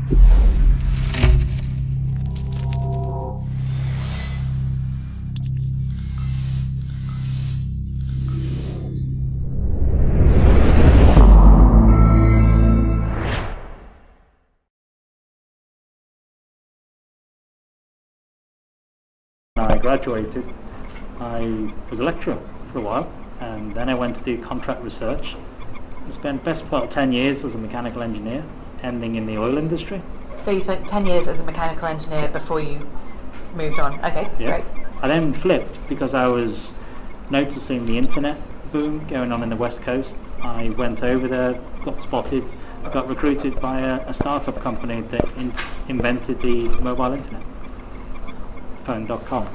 When I graduated, I was a lecturer for a while, and then I went to do contract research. I spent best part of 10 years as a mechanical engineer, ending in the oil industry. So you spent 10 years as a mechanical engineer before you moved on. Okay, Yeah. great. I then flipped because I was noticing the internet boom going on in the West Coast. I went over there, got spotted, got recruited by a startup company that invented the mobile internet, phone.com.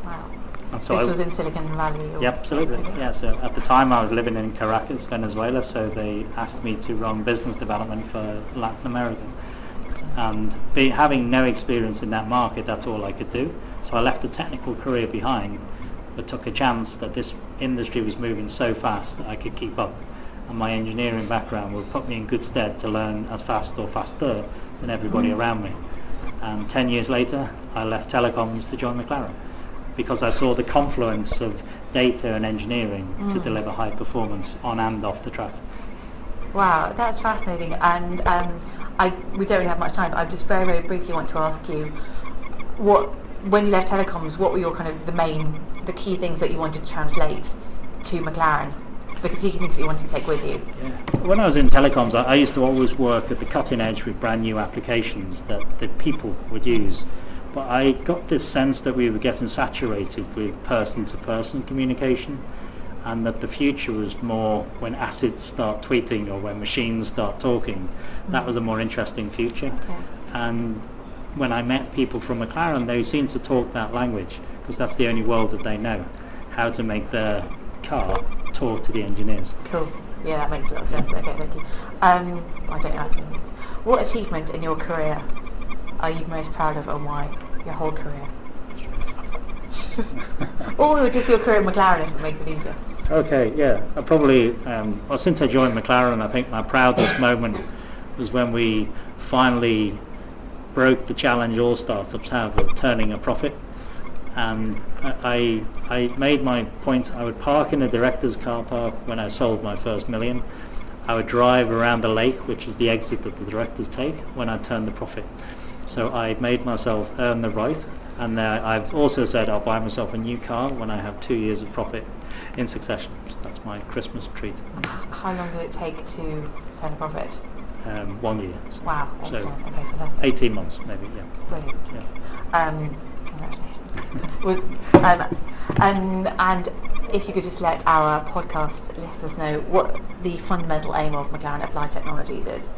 Wow. And so This was in Silicon Valley? Or? Yeah, absolutely. Yeah, so at the time I was living in Caracas, Venezuela, so they asked me to run business development for Latin America. And having no experience in that market, that's all I could do. So I left a technical career behind, but took a chance that this industry was moving so fast that I could keep up. And my engineering background would put me in good stead to learn as fast or faster than everybody around me. And 10 years later, I left telecoms to join McLaren because I saw the confluence of data and engineering to deliver high performance on and off the track. Wow, that's fascinating. And we don't really have much time, but I just very, very briefly want to ask you, when you left telecoms, what were your kind of the key things that you wanted to translate to McLaren? The key things that you wanted to take with you? Yeah. When I was in telecoms, I used to always work at the cutting edge with brand new applications that the people would use. But I got this sense that we were getting saturated with person-to-person communication, and that the future was more when assets start tweeting or when machines start talking. That was a more interesting future. Okay. And when I met people from McLaren, they seemed to talk that language because that's the only world that they know, how to make their car talk to the engineers. Cool. Yeah, that makes a lot of sense. Okay, thank you. I don't know how to do this. What achievement in your career are you most proud of, and why? Your whole career? Or just your career at McLaren, if it makes it easier. Okay, yeah. I probably, well, since I joined McLaren, I think my proudest moment was when we finally broke the challenge all startups have of turning a profit. And I made my point. I would park in a director's car park when I sold my first million. I would drive around the lake, which is the exit that the directors take, when I turned the profit. So I made myself earn the right. And I've also said I'll buy myself a new car when I have 2 years of profit in succession. So that's my Christmas treat. How long did it take to turn a profit? 1 year. Wow, excellent. So okay, fantastic. 18 months, maybe, yeah. Brilliant. Yeah. Congratulations. And if you could just let our podcast listeners know what the fundamental aim of McLaren Applied Technologies is.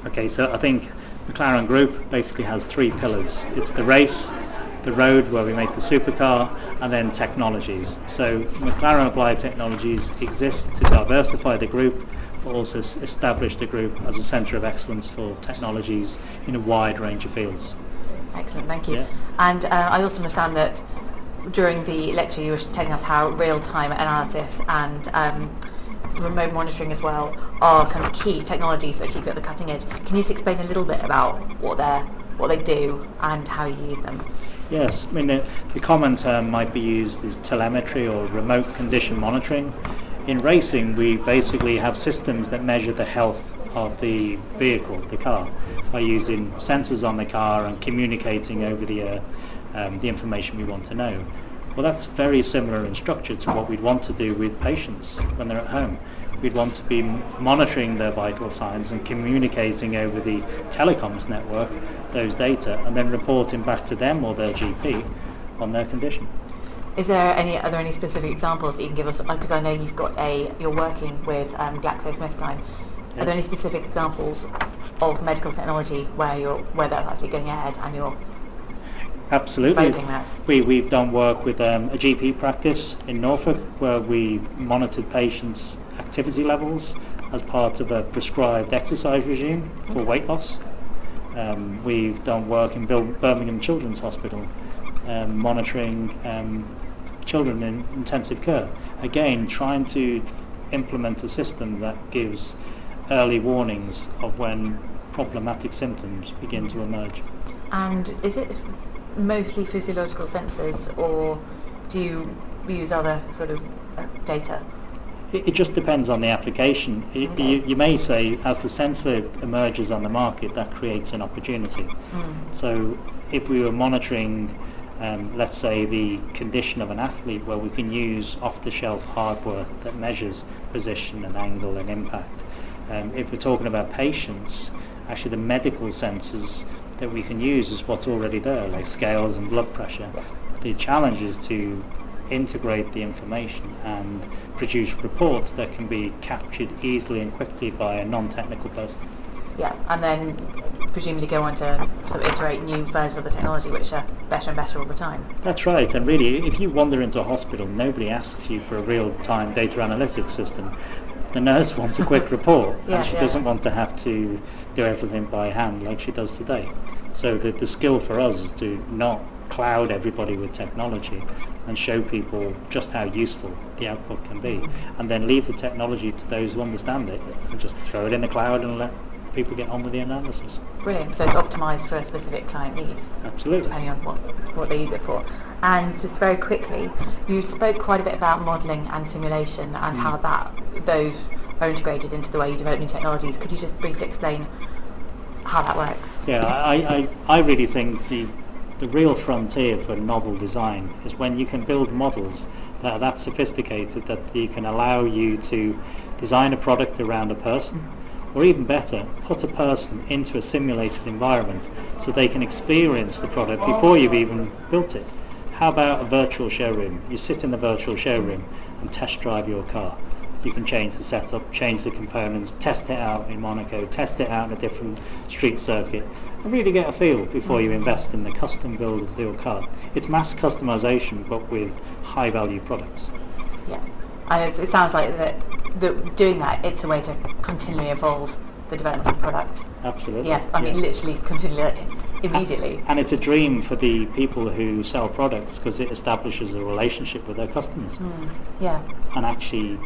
Okay, so I think McLaren Group basically has 3 pillars. It's the race, the road where we make the supercar, and then technologies. So McLaren Applied Technologies exists to diversify the group, but also establish the group as a centre of excellence for technologies in a wide range of fields. Excellent, thank you. Yeah. And I also understand that during the lecture you were telling us how real-time analysis and remote monitoring as well are kind of key technologies that keep you at the cutting edge. Can you just explain a little bit about what they do and how you use them? Yes, I mean the common term might be used as telemetry or remote condition monitoring. In racing, we basically have systems that measure the health of the vehicle, the car, by using sensors on the car and communicating over the air the information we want to know. Well, that's very similar in structure to what we'd want to do with patients when they're at home. We'd want to be monitoring their vital signs and communicating over the telecoms network those data, and then reporting back to them or their GP on their condition. Are there any specific examples that you can give us? Because I know you're working with GlaxoSmithKline. Yes. Are there any specific examples of medical technology where that's actually going ahead and you're Absolutely. developing that? We've done work with a GP practice in Norfolk where we monitored patients' activity levels as part of a prescribed exercise regime for weight loss. We've done work in Birmingham Children's Hospital monitoring children in intensive care. Again, trying to implement a system that gives early warnings of when problematic symptoms begin to emerge. And is it mostly physiological sensors, or do you use other sort of data? It just depends on the application. You may say, as the sensor emerges on the market, that creates an opportunity. So if we were monitoring, let's say, the condition of an athlete, where we can use off-the-shelf hardware that measures position and angle and impact. If we're talking about patients, actually the medical sensors that we can use is what's already there, like scales and blood pressure. The challenge is to integrate the information and produce reports that can be captured easily and quickly by a non-technical person. Yeah, and then presumably go on to sort of iterate new versions of the technology, which are better and better all the time. That's right, and really, if you wander into a hospital, nobody asks you for a real-time data analytics system. The nurse wants a quick report, and she doesn't want to have to do everything by hand like she does today. So the skill for us is to not cloud everybody with technology and show people just how useful the output can be, and then leave the technology to those who understand it and just throw it in the cloud and let people get on with the analysis. Brilliant. So it's optimised for specific client needs. Absolutely. Depending on what they use it for. And just very quickly, you spoke quite a bit about modelling and simulation and how those are integrated into the way you develop new technologies. Could you just briefly explain how that works? Yeah, I really think the real frontier for novel design is when you can build models that are that sophisticated that you can allow you to design a product around a person, or even better, put a person into a simulated environment so they can experience the product before you've even built it. How about a virtual showroom? You sit in the virtual showroom and test drive your car. You can change the setup, change the components, test it out in Monaco, test it out in a different street circuit, and really get a feel before you invest in the custom build of your car. It's mass customization, but with high value products. Yeah, and it sounds like that doing that, it's a way to continually evolve the development of the products. Absolutely. Yeah, I mean literally continually, immediately. And it's a dream for the people who sell products because it establishes a relationship with their customers. Yeah. And actually,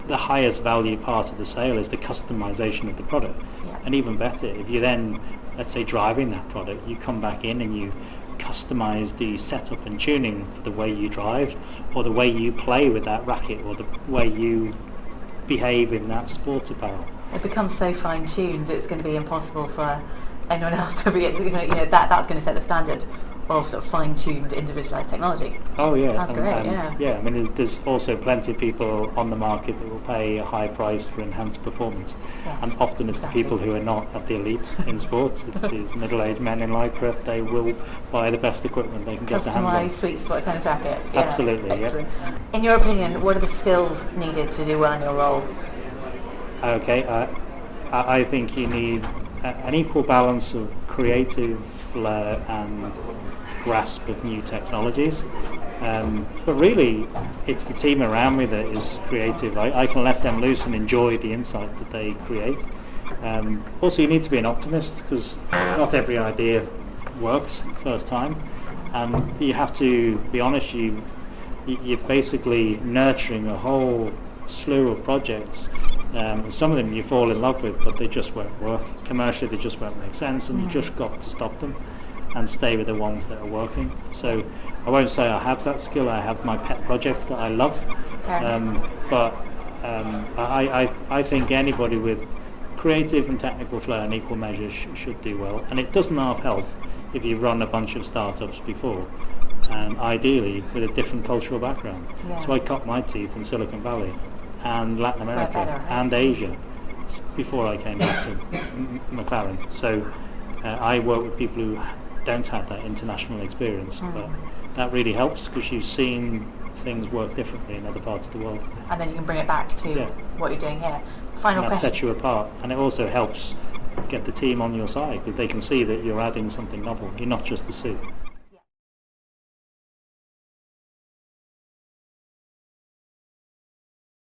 the highest value part of the sale is the customization of the product. Yeah. And even better, if you then, let's say, driving that product, you come back in and you customize the setup and tuning for the way you drive, or the way you play with that racket, or the way you behave in that sports apparel. It becomes so fine-tuned, it's going to be impossible for anyone else to be, that's going to set the standard of sort of fine-tuned, individualized technology. Oh yeah, sounds great. Yeah. I mean, there's also plenty of people on the market that will pay a high price for enhanced performance, and often it's the people who are not at the elite in sports. It's these middle-aged men in lycra. They will buy the best equipment they can get their hands on. Customised sweet spot tennis racket. Yeah. Absolutely. Excellent. In your opinion, what are the skills needed to do well in your role? Okay, I think you need an equal balance of creative flair and grasp of new technologies, but really it's the team around me that is creative. I can let them loose and enjoy the insight that they create. Also, you need to be an optimist because not every idea works first time, and you have to be honest. You're basically nurturing a whole slew of projects. Some of them you fall in love with, but they just won't work. Commercially, they just won't make sense, and you just got to stop them and stay with the ones that are working. So I won't say I have that skill. I have my pet projects that I love, but I think anybody with creative and technical flair in equal measure should do well. And it doesn't half help if you run a bunch of startups before, and ideally with a different cultural background. Yeah. So I cut my teeth in Silicon Valley and Latin America and Asia before I came back to McLaren. So I work with people who don't have that international experience, but that really helps because you've seen things work differently in other parts of the world. And then you can bring it back to what you're doing here. Final and that question. sets you apart, and it also helps get the team on your side because they can see that you're adding something novel. You're not just the suit.